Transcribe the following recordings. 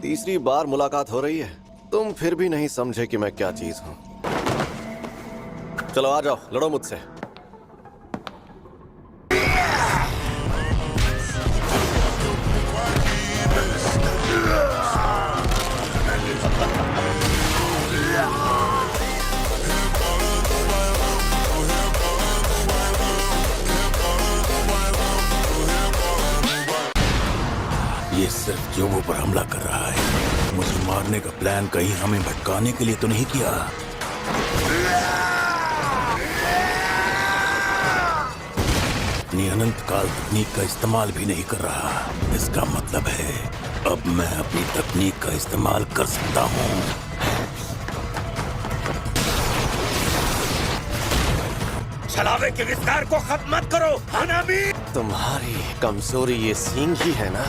तीसरी बार मुलाकात हो रही है, तुम फिर भी नहीं समझे कि मैं क्या चीज हूँ। चलो आ जाओ, लड़ो मुझसे। ये सिर्फ क्यों वो पर हमला कर रहा है? मुझे मारने का प्लान कहीं हमें भटकाने के लिए तो नहीं किया? अपनी अनंत काल तकनीक का इस्तेमाल भी नहीं कर रहा। इसका मतलब है अब मैं अपनी तकनीक का इस्तेमाल कर सकता हूँ। छलावे के विस्तार को खत्म मत करो हानामी। तुम्हारी कमजोरी ये सींग ही है ना?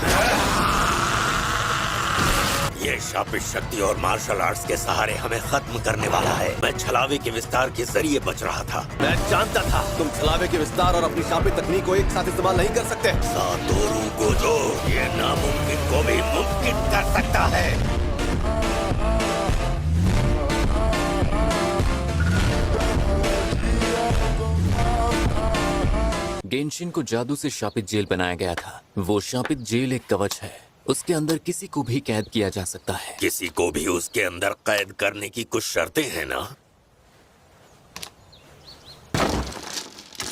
ये शापित शक्ति और मार्शल आर्ट्स के सहारे हमें खत्म करने वाला है। मैं छलावे के विस्तार के जरिए बच रहा था। मैं जानता था तुम छलावे के विस्तार और अपनी शापित तकनीक को एक साथ इस्तेमाल नहीं कर सकते। सातोरू गोजो ये नामुमकिन को भी मुमकिन कर सकता है। गेंशिन को जादू से शापित जेल बनाया गया था। वो शापित जेल एक कवच है, उसके अंदर किसी को भी कैद किया जा सकता है। किसी को भी उसके अंदर कैद करने की कुछ शर्तें हैं ना?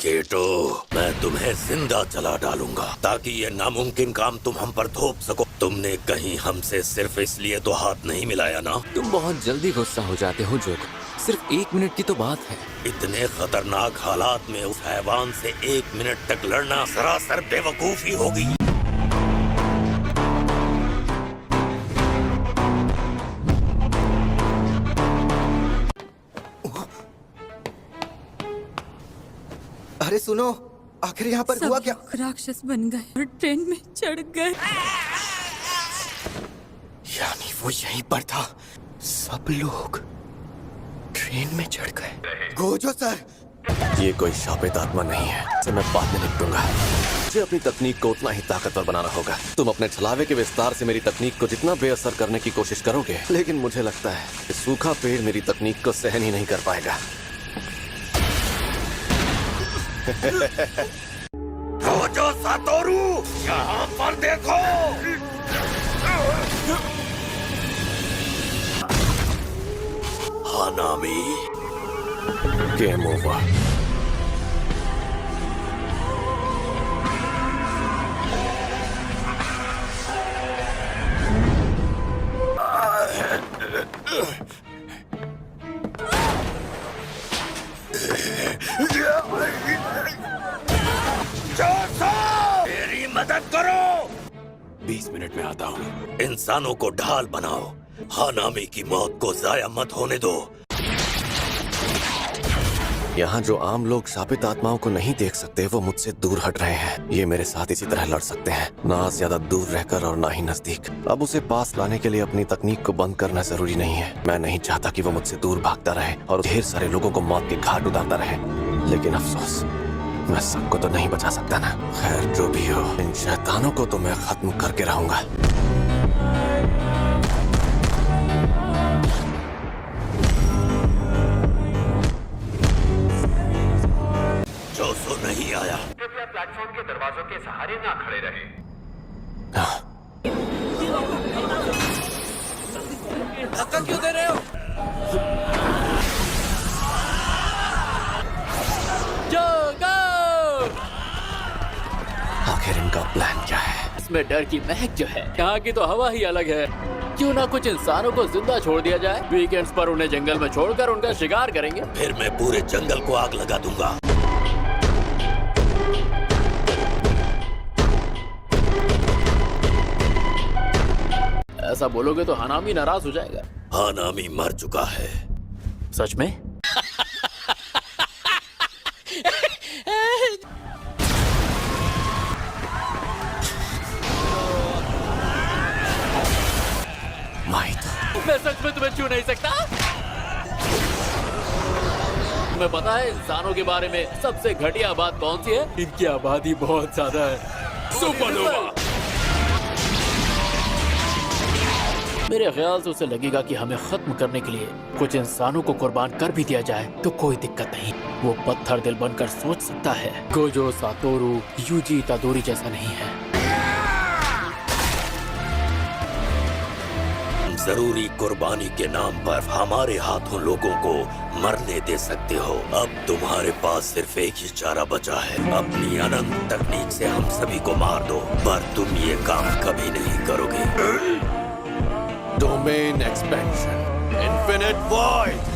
केटो, मैं तुम्हें जिंदा जला डालूंगा ताकि ये नामुमकिन काम तुम हम पर थोप सको। तुमने कहीं हमसे सिर्फ इसलिए तो हाथ नहीं मिलाया ना? तुम बहुत जल्दी गुस्सा हो जाते हो जोको। सिर्फ 1 मिनट की तो बात है। इतने खतरनाक हालात में उस हैवान से 1 मिनट तक लड़ना सरासर बेवकूफी होगी। अरे सुनो, आखिर यहाँ पर हुआ क्या? राक्षस बन गए और ट्रेन में चढ़ गए। यानी वो यहीं पर था। सब लोग ट्रेन में चढ़ गए। गोजो सर, ये कोई शापित आत्मा नहीं है, इसे मैं बाद में निपटूंगा। मुझे अपनी तकनीक को उतना ही ताकतवर बनाना होगा। तुम अपने छलावे के विस्तार से मेरी तकनीक को जितना बेअसर करने की कोशिश करोगे, लेकिन मुझे लगता है कि सूखा पेड़ मेरी तकनीक को सहन ही नहीं कर पाएगा। गोजो सातोरू, यहाँ पर देखो। हानामी, गेम ओवर। मेरी मदद करो। 20 मिनट में आता हूँ। इंसानों को ढाल बनाओ। हानामी की मौत को जाया मत होने दो। यहाँ जो आम लोग शापित आत्माओं को नहीं देख सकते, वो मुझसे दूर हट रहे हैं। ये मेरे साथ इसी तरह लड़ सकते हैं, ना ज्यादा दूर रहकर और ना ही नजदीक। अब उसे पास लाने के लिए अपनी तकनीक को बंद करना जरूरी नहीं है। मैं नहीं चाहता कि वो मुझसे दूर भागता रहे और ढेर सारे लोगों को मौत के घाट उतारता रहे। लेकिन अफसोस, मैं सबको तो नहीं बचा सकता ना। खैर जो भी हो, इन शैतानों को तो मैं खत्म करके रहूंगा। जोसो नहीं आया। कृपया प्लेटफॉर्म के दरवाजों के सहारे ना खड़े रहे। धक्का क्यों दे रहे हो? आखिर इनका प्लान क्या है? इसमें डर की महक जो है, यहाँ की तो हवा ही अलग है। क्यों ना कुछ इंसानों को जिंदा छोड़ दिया जाए। वीकेंड्स पर उन्हें जंगल में छोड़कर उनका शिकार करेंगे। फिर मैं पूरे जंगल को आग लगा दूंगा। ऐसा बोलोगे तो हानामी नाराज हो जाएगा। हानामी मर चुका है। सच में? मैं सच में तुम्हें छू नहीं सकता। तुम्हें पता है इंसानों के बारे में सबसे घटिया बात कौन सी है? इनकी आबादी बहुत ज्यादा है। सुपरनोवा। मेरे ख्याल से उसे लगेगा कि हमें खत्म करने के लिए कुछ इंसानों को कुर्बान कर भी दिया जाए तो कोई दिक्कत नहीं। वो पत्थर दिल बनकर सोच सकता है। गोजो सातोरू यूजी इतादोरी जैसा नहीं है। जरूरी कुर्बानी के नाम पर हमारे हाथों लोगों को मरने दे सकते हो। अब तुम्हारे पास सिर्फ एक ही चारा बचा है, अपनी अनंत तकनीक से हम सभी को मार दो, पर तुम ये काम कभी नहीं करोगे। Domain expansion, infinite void.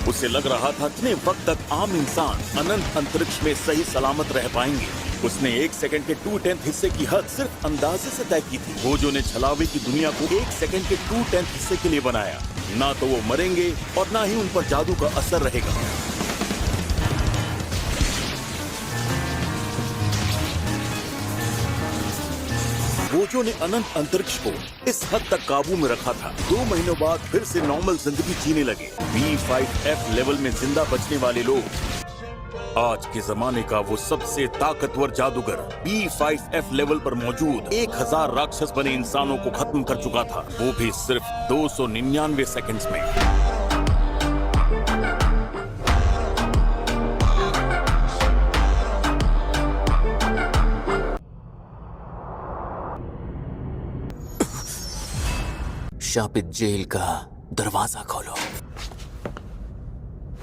उसे लग रहा था कितने वक्त तक आम इंसान अनंत अंतरिक्ष में सही सलामत रह पाएंगे। उसने 1 सेकंड के 2/10 हिस्से की हद सिर्फ अंदाजे से तय की थी। गोजो ने छलावे की दुनिया को 1 सेकंड के 2/10 हिस्से के लिए बनाया। ना तो वो मरेंगे और ना ही उन पर जादू का असर रहेगा। गोजो ने अनंत अंतरिक्ष को इस हद तक काबू में रखा था। 2 महीनों बाद फिर से नॉर्मल जिंदगी जीने लगे। B5F लेवल में जिंदा बचने वाले लोग आज के जमाने का वो सबसे ताकतवर जादूगर B5F लेवल पर मौजूद 1000 राक्षस बने इंसानों को खत्म कर चुका था, वो भी सिर्फ 299 सेकंड्स में। शापित जेल का दरवाजा खोलो।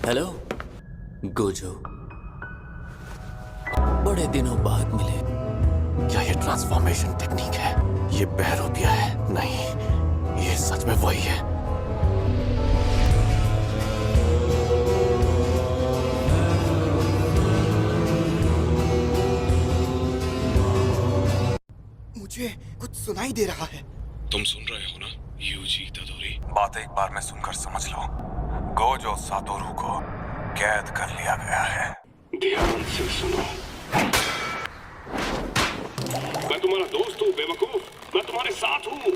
हेलो गोजो, बड़े दिनों बाद मिले। क्या ये ट्रांसफॉर्मेशन टेक्निक है? ये बहरूपिया है? नहीं, ये सच में वही है। मुझे कुछ सुनाई दे रहा है। तुम सुन रहे हो ना यूजी इतादोरी? बात एक बार में सुनकर समझ लो, गोजो सातोरू को कैद कर लिया गया है। ध्यान से सुनो, मैं तुम्हारा दोस्त हूँ बेवकूफ, मैं तुम्हारे साथ हूँ।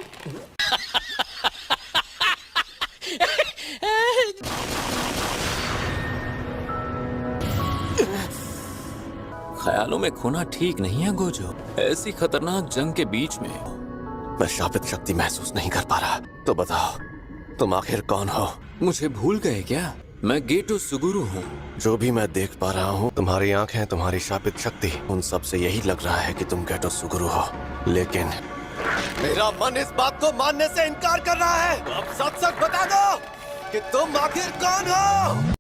ख्यालों में खोना ठीक नहीं है गोजो। ऐसी खतरनाक जंग के बीच में मैं शापित शक्ति महसूस नहीं कर पा रहा। तो बताओ, तुम आखिर कौन हो? मुझे भूल गए क्या? मैं गेटो सुगुरु हूँ। जो भी मैं देख पा रहा हूँ, तुम्हारी आंखें, तुम्हारी शापित शक्ति, उन सब से यही लग रहा है कि तुम गेटो सुगुरु हो। लेकिन मेरा मन इस बात को मानने से इनकार कर रहा है। अब सच सच बता दो कि तुम आखिर कौन हो?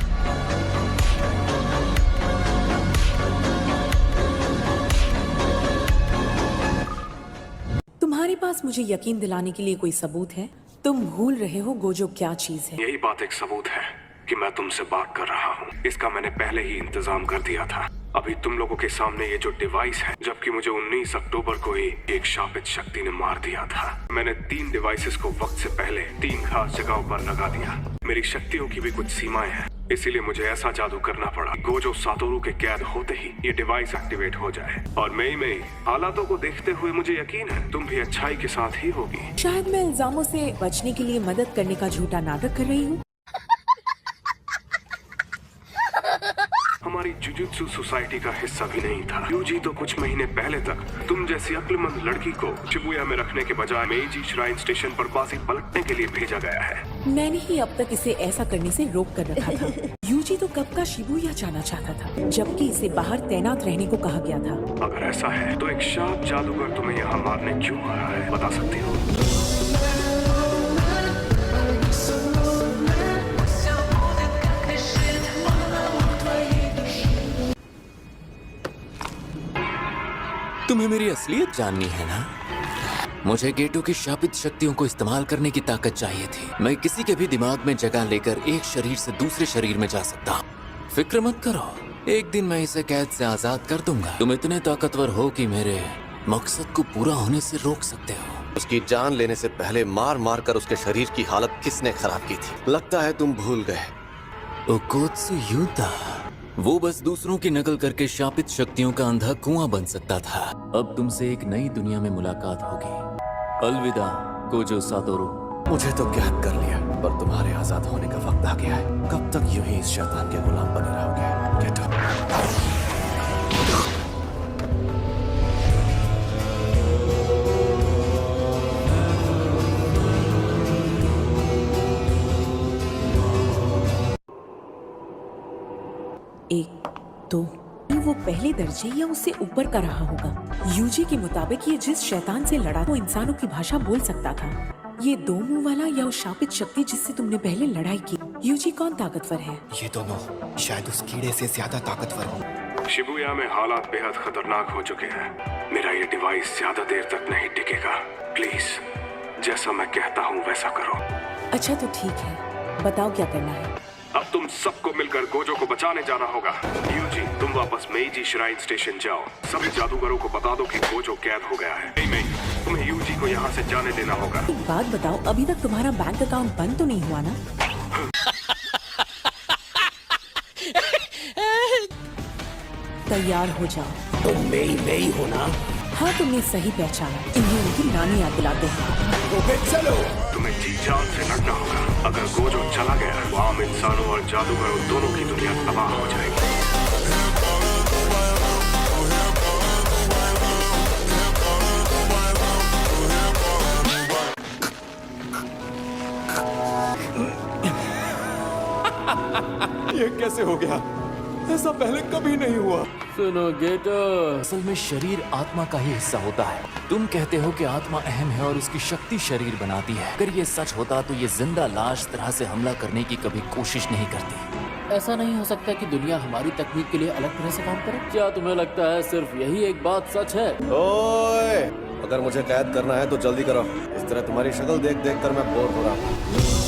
तुम्हारे पास मुझे यकीन दिलाने के लिए कोई सबूत है? तुम भूल रहे हो गोजो क्या चीज है। यही बात एक सबूत है कि मैं तुमसे बात कर रहा हूँ। इसका मैंने पहले ही इंतजाम कर दिया था। अभी तुम लोगों के सामने ये जो डिवाइस है, जबकि मुझे 19 अक्टूबर को ही एक शापित शक्ति ने मार दिया था। मैंने 3 डिवाइसेस को वक्त से पहले 3 खास जगहों पर लगा दिया। मेरी शक्तियों की भी कुछ सीमाएं हैं, इसीलिए मुझे ऐसा जादू करना पड़ा गोजो सातोरू के कैद होते ही ये डिवाइस एक्टिवेट हो जाए। और मई हालातों को देखते हुए मुझे यकीन है तुम भी अच्छाई के साथ ही होगी। शायद मैं इल्जामों से बचने के लिए मदद करने का झूठा नाटक कर रही हूँ। हमारी जुजुत्सु सोसाइटी का हिस्सा भी नहीं था। यूजी तो कुछ महीने पहले तक तुम जैसी अक्लमंद लड़की को शिबुया में रखने के बजाय मेइजी श्राइन स्टेशन पर बाजी पलटने के लिए भेजा गया है। मैंने ही अब तक इसे ऐसा करने से रोक कर रखा था। यूजी तो कब का शिबुया जाना चाहता था, जबकि इसे बाहर तैनात रहने को कहा गया था। अगर ऐसा है तो एक शाप जादूगर तुम्हें यहाँ मारने क्यों आ रहा है, बता सकती हो? तुम्हें मेरी असलियत जाननी है ना? मुझे गेटो की शापित शक्तियों को इस्तेमाल करने की ताकत चाहिए थी। मैं किसी के भी दिमाग में जगह लेकर एक शरीर से दूसरे शरीर में जा सकता हूँ। फिक्र मत करो, एक दिन मैं इसे कैद से आजाद कर दूंगा। तुम इतने ताकतवर हो कि मेरे मकसद को पूरा होने से रोक सकते हो। उसकी जान लेने से पहले मार मार कर उसके शरीर की हालत किसने खराब की थी? लगता है तुम भूल गए। ओकोत्सु युता, वो बस दूसरों की नकल करके शापित शक्तियों का अंधा कुआं बन सकता था। अब तुमसे एक नई दुनिया में मुलाकात होगी। अलविदा। Gojo Satoru. मुझे तो कैद कर लिया, पर तुम्हारे आजाद होने का वक्त आ गया है। कब तक यूं ही इस शैतान के गुलाम बने रहोगे? Get up. एक, दो, वो पहले दर्जे या उससे ऊपर का रहा होगा। यूजी के मुताबिक ये जिस शैतान से लड़ा वो इंसानों की भाषा बोल सकता था। ये दो मुंह वाला या उस शापित शक्ति जिससे तुमने पहले लड़ाई की। यूजी कौन ताकतवर है? ये दोनों शायद उस कीड़े से ज्यादा ताकतवर हो। शिबुया में हालात बेहद खतरनाक हो चुके हैं। मेरा ये डिवाइस ज्यादा देर तक नहीं टिकेगा। प्लीज जैसा मैं कहता हूँ वैसा करो। अच्छा तो ठीक है, बताओ क्या करना है। अब तुम सबको मिलकर गोजो को बचाने जाना होगा। यूजी, तुम वापस मेइजी श्राइन स्टेशन जाओ। सभी जादूगरों को बता दो कि गोजो कैद हो गया है। नहीं, तुम्हें यूजी को यहाँ से जाने देना होगा। एक बात बताओ, अभी तक तुम्हारा बैंक अकाउंट बंद तो नहीं हुआ ना? तैयार हो जाओ। तुम मेई हो ना? हाँ, तुमने सही पहचाना। इन्हें उनकी नानी याद दिलाते हैं। चलो, तुम्हें जी जान से लड़ना होगा। अगर गोजो चला गया तो आम इंसानों और जादूगरों दोनों की दुनिया तबाह हो जाएगी। ये कैसे हो गया? ऐसा पहले कभी नहीं हुआ। सुनो गेटो, असल में शरीर आत्मा का ही हिस्सा होता है। तुम कहते हो कि आत्मा अहम है और उसकी शक्ति शरीर बनाती है। अगर ये सच होता तो ये जिंदा लाश तरह से हमला करने की कभी कोशिश नहीं करती। ऐसा नहीं हो सकता कि दुनिया हमारी तकनीक के लिए अलग तरह से काम करे। क्या तुम्हें लगता है सिर्फ यही एक बात सच है? ओए, अगर मुझे कैद करना है तो जल्दी करो। इस तरह तुम्हारी शक्ल देख देख कर मैं बोर हो रहा हूँ।